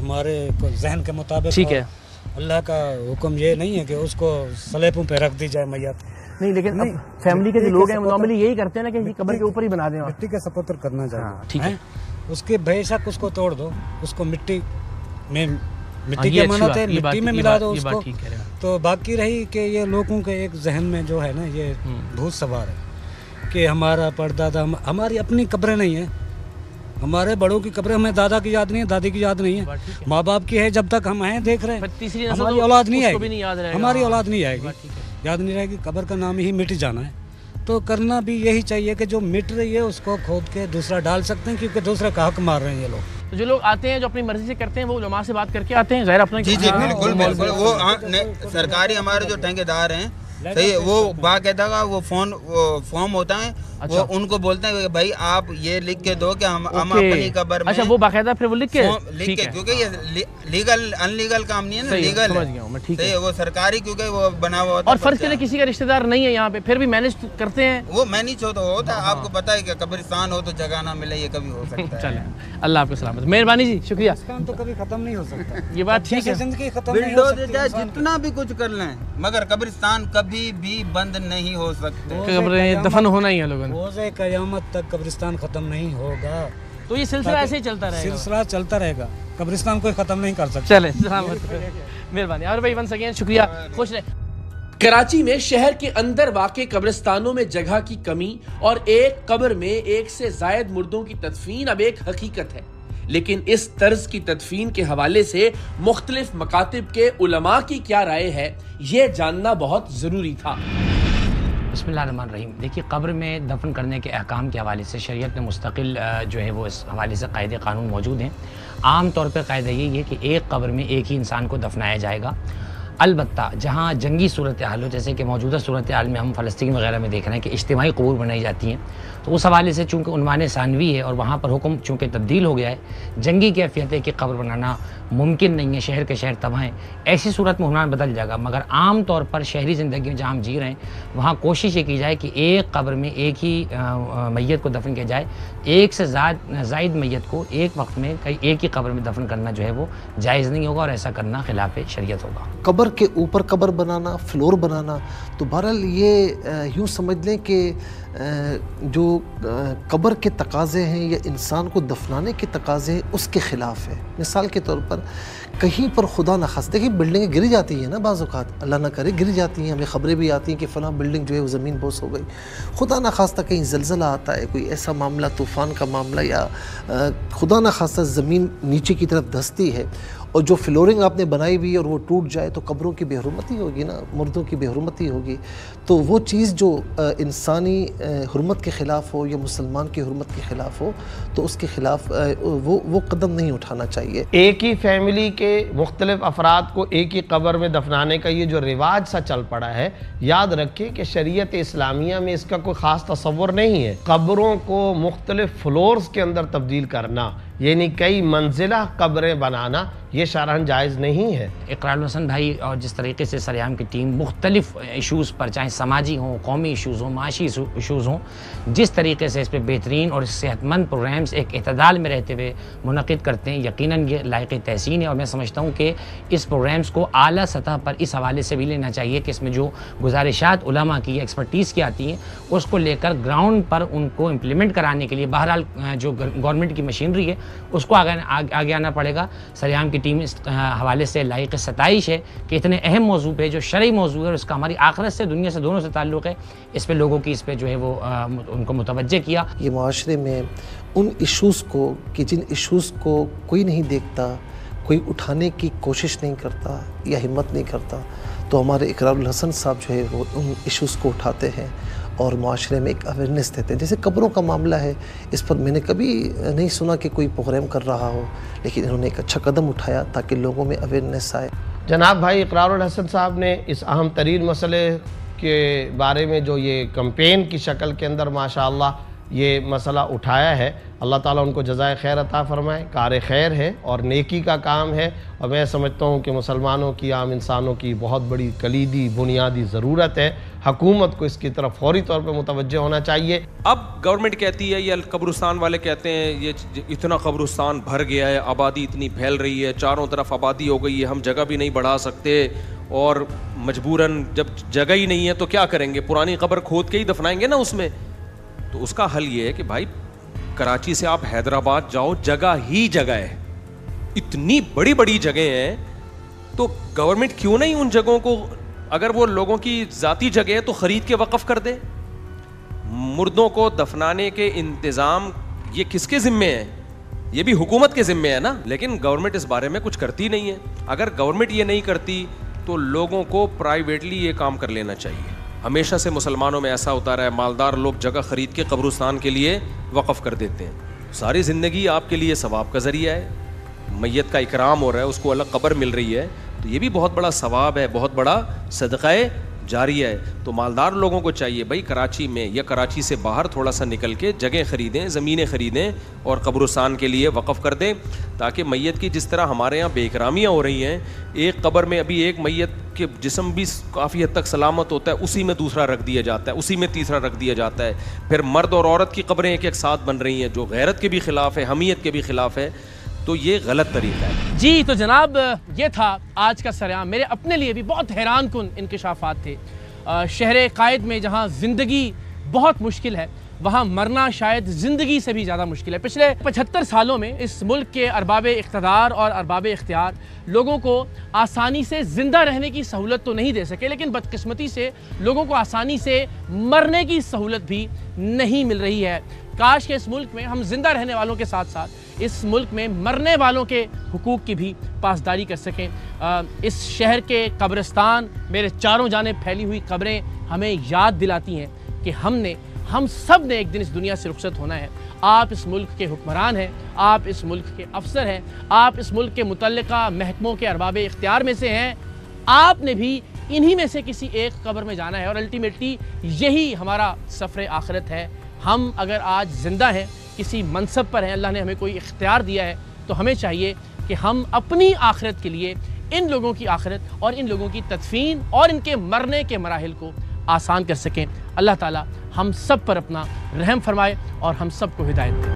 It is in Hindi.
हमारे जहन के मुताबिक। ठीक है, अल्लाह का हुक्म ये नहीं है कि उसको सलेबों पे रख दी जाए मैयत। नहीं लेकिन नहीं, फैमिली के जो लोग हैं नॉर्मली यही करते हैं ना कि कब्र के ऊपर ही बना दें। मिट्टी के सपुत्र करना चाहिए। ठीक है, उसके बेशक उसको तोड़ दो, उसको मिट्टी में मिट्टी ये की अमानत है, मिट्टी में मिला दो उसको। तो बाकी रही कि ये लोगों के एक जहन में जो है ना ये भूत सवार है कि हमारा परदादा, हमारी अपनी कब्रें नहीं है, हमारे बड़ों की कब्रें, हमें दादा की याद नहीं है, दादी की याद नहीं है, माँ बाप की है। जब तक हम हैं देख रहे हैं, तीसरी हमारी औलाद नहीं आएगी, हमारी औलाद नहीं आएगी, याद नहीं रहेगी। कब्र का नाम ही मिट जाना है। तो करना भी यही चाहिए कि जो मिट रही है उसको खोद के दूसरा डाल सकते हैं, क्योंकि दूसरे का हक मार रहे हैं ये लोग। तो जो लोग आते हैं जो अपनी मर्जी से करते हैं वो उलमा से बात करके आते हैं, ज़ाहिर अपना। जी बिल्कुल बिल्कुल। वो सरकारी हमारे जो ठेकेदार हैं, सही है, वो बाकायदा का वो फॉर्म होता है। अच्छा। वो उनको बोलते हैं कि भाई आप ये लिख के दो कि हम अपनी कब्र में। अच्छा, वो बाकायदा फिर वो लिख के क्योंकि ये लीगल अनलीगल काम नहीं है ना, लीगल समझ गया मैं। ठीक है, वो सरकारी क्योंकि वो बना हुआ होता है। और फर्ज के लिए किसी का रिश्तेदार नहीं है यहाँ पे, फिर भी मैनेज करते हैं। वो मैनेज होता है। आपको पता है कि कब्रिस्तान हो तो जगह ना मिले, ये कभी हो सकता है। चले, अल्लाह आपको सलामत। मेहरबानी जी, शुक्रिया। तो कभी खत्म नहीं हो सकता, ये बात ठीक है। जिंदगी खत्म नहीं हो सकती, जितना भी कुछ कर लें, मगर कब्रिस्तान कभी भी बंद नहीं हो सकते। कब्रें दफन होना ही है लोगों ने। रोज़े क़यामत तक कब्रिस्तान खत्म नहीं होगा। तो ये सिलसिला ऐसे ही चलता रहेगा, सिलसिला चलता रहेगा, कब्रिस्तान कोई खत्म नहीं कर सकता। चले, मेहरबानी। और भाई वंस अगेन शुक्रिया, खुश रहे। कराची में शहर के अंदर वाक़े कब्रिस्तानों में जगह की कमी और एक कब्र में एक से जायद मुर्दों की तदफीन अब एक हकीकत है, लेकिन इस तर्ज की तदफीन के हवाले से मुख्तलिफ मकातिब के उलमा की क्या राय है, ये जानना बहुत ज़रूरी था। बिस्मिल्लाहिर्रहमानिर्रहीम। देखिए, कब्र में दफन करने के अहकाम के हवाले से शरीयत में मुस्तकिल जो है वो इस हवाले से कायदे कानून मौजूद हैं। आम तौर पर कायदा यही है कि एक कब्र में एक ही इंसान को दफनाया जाएगा। अलबत्ता जहाँ जंगी सूरत हाल हो, जैसे कि मौजूदा सूरत हाल में हम फ़लस्तीन वगैरह में देख रहे हैं कि इज्तिमाई क़ुबूर बनाई जाती हैं, तो उस हवाले से चूँकि उन्वान सानवी है और वहाँ पर हुक्म चूँकि तब्दील हो गया है, जंगी कैफियत है कि कब्र बनाना मुमकिन नहीं है, शहर के शहर तबाह हैं, ऐसी सूरत में हुक्म बदल जाएगा। मगर आम तौर पर शहरी ज़िंदगी में जहाँ हम जी रहे हैं वहाँ कोशिश ये की जाए कि एक कब्र में एक ही मैयत को दफन किया जाए। एक से ज़ायद मैयत को एक वक्त में कई एक ही कब्र में दफन करना जो है वो जायज़ नहीं होगा और ऐसा करना खिलाफ शरीयत होगा। कब्र के ऊपर कब्र बनाना, फ्लोर बनाना, तो बहरहाल ये यूँ समझ लें कि जो कब्र के तकाज़े हैं या इंसान को दफनाने के तकाज़े हैं उसके ख़िलाफ़ है। मिसाल के तौर पर कहीं पर खुदा न खास, देखिए बिल्डिंगें गिरी जाती हैं ना, बाज़ औक़ात अल्लाह ना करे गिर जाती हैं, हमें ख़बरें भी आती हैं कि फ़लाँ बिल्डिंग जो है वो ज़मीन बोस हो गई। खुदा न खास्ता कहीं ज़लज़ला आता है, कोई ऐसा मामला, तूफ़ान का मामला, या खुदा न खास्ता ज़मीन नीचे की तरफ धंसती है और जो फ्लोरिंग आपने बनाई हुई है और वो टूट जाए तो कब्रों की बेहुरमती होगी ना, मुर्दों की बेहुरमती होगी। तो वो चीज़ जो इंसानी हुर्मत के ख़िलाफ़ हो या मुसलमान की हुर्मत के ख़िलाफ़ हो तो उसके ख़िलाफ़ वो कदम नहीं उठाना चाहिए। एक ही फैमिली के मुख्तलिफ अफराद को एक ही कब्र में दफनाने का ये जो रिवाज सा चल पड़ा है, याद रखें कि शरीयत इस्लामिया में इसका कोई ख़ास तसव्वुर नहीं है। कब्रों को मुख्तलिफ फ्लोर्स के अंदर तब्दील करना, यानी कई मंजिला कब्रें बनाना, ये शरअन जायज़ नहीं है। इकरारुल हसन भाई और जिस तरीके से सरेआम की टीम मुख्तलिफ इशूज़ पर, चाहे समाजी हों, कौमी इशूज़ हों, माशी इशूज़ हों, जिस तरीके से इस पर बेहतरीन और सेहतमंद प्रोग्राम्स एक इतदाल में रहते हुए मुनक़िद करते हैं, यकीनन ये लायक़ तहसीन है। और मैं समझता हूँ कि इस प्रोग्राम्स को आला सतह पर इस हवाले से भी लेना चाहिए कि इसमें जो गुजारिशात उलमा की एक्सपर्टीज़ की आती हैं उसको लेकर ग्राउंड पर उनको इम्प्लीमेंट कराने के लिए बहरहाल जो गवर्नमेंट की मशीनरी है उसको आगे आना पड़ेगा। सरेआम की टीम इस हवाले से लायक़ सताइश है कि इतने अहम मौजू पे जो शरई मौजू है और इसका हमारी आखिरत से, दुनिया से, दोनों से ताल्लुक़ है, इस पे लोगों की इस पे जो है वो उनको मुतवज्जे किया। ये माशरे में उन इशूज़ को कि जिन इशूज़ को कोई नहीं देखता, कोई उठाने की कोशिश नहीं करता या हिम्मत नहीं करता, तो हमारे इकरारुल हसन साहब जो है वो उन इशूज़ को उठाते हैं और माशरे में एक अवेयरनेस देते हैं। जैसे कब्रों का मामला है, इस पर मैंने कभी नहीं सुना कि कोई प्रोग्राम कर रहा हो, लेकिन इन्होंने एक अच्छा कदम उठाया ताकि लोगों में अवेयरनेस आए। जनाब भाई इकरारुल हसन साहब ने इस अहम तरीन मसले के बारे में जो ये कैंपेन की शक्ल के अंदर माशाअल्लाह ये मसला उठाया है। अल्लाह ताला उनको जज़ाए खैर अता फ़रमाए। कार खैर है और नेकी का काम है, और मैं समझता हूँ कि मुसलमानों की, आम इंसानों की बहुत बड़ी कलीदी बुनियादी ज़रूरत है। हुकूमत को इसकी तरफ फौरी तौर पर मुतवज्जे होना चाहिए। अब गवर्नमेंट कहती है, या कब्रिस्तान वाले कहते हैं, ये इतना कब्रिस्तान भर गया है, आबादी इतनी फैल रही है, चारों तरफ आबादी हो गई है, हम जगह भी नहीं बढ़ा सकते, और मजबूरन जब जगह ही नहीं है तो क्या करेंगे, पुरानी कब्र खोद के ही दफनाएंगे ना उसमें। तो उसका हल ये है कि भाई कराची से आप हैदराबाद जाओ, जगह ही जगह है, इतनी बड़ी बड़ी जगह हैं, तो गवर्नमेंट क्यों नहीं उन जगहों को, अगर वो लोगों की ज़ाती जगह है तो ख़रीद के वक़फ़ कर दे। मुर्दों को दफनाने के इंतज़ाम ये किसके ज़िम्मे है? ये भी हुकूमत के ज़िम्मे है ना। लेकिन गवर्नमेंट इस बारे में कुछ करती नहीं है। अगर गवर्नमेंट ये नहीं करती तो लोगों को प्राइवेटली ये काम कर लेना चाहिए। हमेशा से मुसलमानों में ऐसा होता रहा है, मालदार लोग जगह ख़रीद के कब्रिस्तान के लिए वक़फ़ कर देते हैं। सारी ज़िंदगी आपके लिए सवाब का ज़रिया है, मैयत का इकराम हो रहा है, उसको अलग कब्र मिल रही है, तो ये भी बहुत बड़ा सवाब है, बहुत बड़ा सदक़ा जारिया है। तो मालदार लोगों को चाहिए भाई कराची में या कराची से बाहर थोड़ा सा निकल के जगह ख़रीदें, ज़मीनें ख़रीदें और कब्रिस्तान के लिए वक़फ़ कर दें, ताकि मैयत की जिस तरह हमारे यहाँ बेकरामियाँ हो रही हैं, एक कब्र में अभी एक मैयत के जिस्म भी काफ़ी हद तक सलामत होता है, उसी में दूसरा रख दिया जाता है, उसी में तीसरा रख दिया जाता है, फिर मर्द और औरत की कब्रें एक एक साथ बन रही हैं, जो गैरत के भी ख़िलाफ़ है, हमीयत के भी ख़िलाफ़ है। तो ये गलत तरीका है जी। तो जनाब ये था आज का सरेआम। मेरे अपने लिए भी बहुत हैरान कुन इंकशाफात थे। शहर कायद में जहाँ ज़िंदगी बहुत मुश्किल है, वहाँ मरना शायद ज़िंदगी से भी ज़्यादा मुश्किल है। पिछले 75 सालों में इस मुल्क के अरबाब इक़्तिदार और अरबाब इख्तियार लोगों को आसानी से ज़िंदा रहने की सहूलत तो नहीं दे सके, लेकिन बदकिस्मती से लोगों को आसानी से मरने की सहूलत भी नहीं मिल रही है। काश के इस मुल्क में हम जिंदा रहने वालों के साथ साथ इस मुल्क में मरने वालों के हुकूक की भी पासदारी कर सकें। इस शहर के कब्रिस्तान, मेरे चारों जानिब फैली हुई कब्रें हमें याद दिलाती हैं कि हम सब ने एक दिन इस दुनिया से रुखसत होना है। आप इस मुल्क के हुक्मरान हैं, आप इस मुल्क के अफसर हैं, आप इस मुल्क के मुतल्लिका महकमों के अरबाब इख्तियार में से हैं। आपने भी इन्हीं में से किसी एक कब्र में जाना है और अल्टीमेटली यही हमारा सफ़र आखिरत है। हम अगर आज ज़िंदा हैं, किसी मनसब पर हैं, अल्लाह ने हमें कोई इख्तियार दिया है, तो हमें चाहिए कि हम अपनी आखिरत के लिए इन लोगों की आखिरत और इन लोगों की तदफीन और इनके मरने के मराहिल को आसान कर सकें। अल्लाह ताला हम सब पर अपना रहम फरमाए और हम सब को हिदायत दे।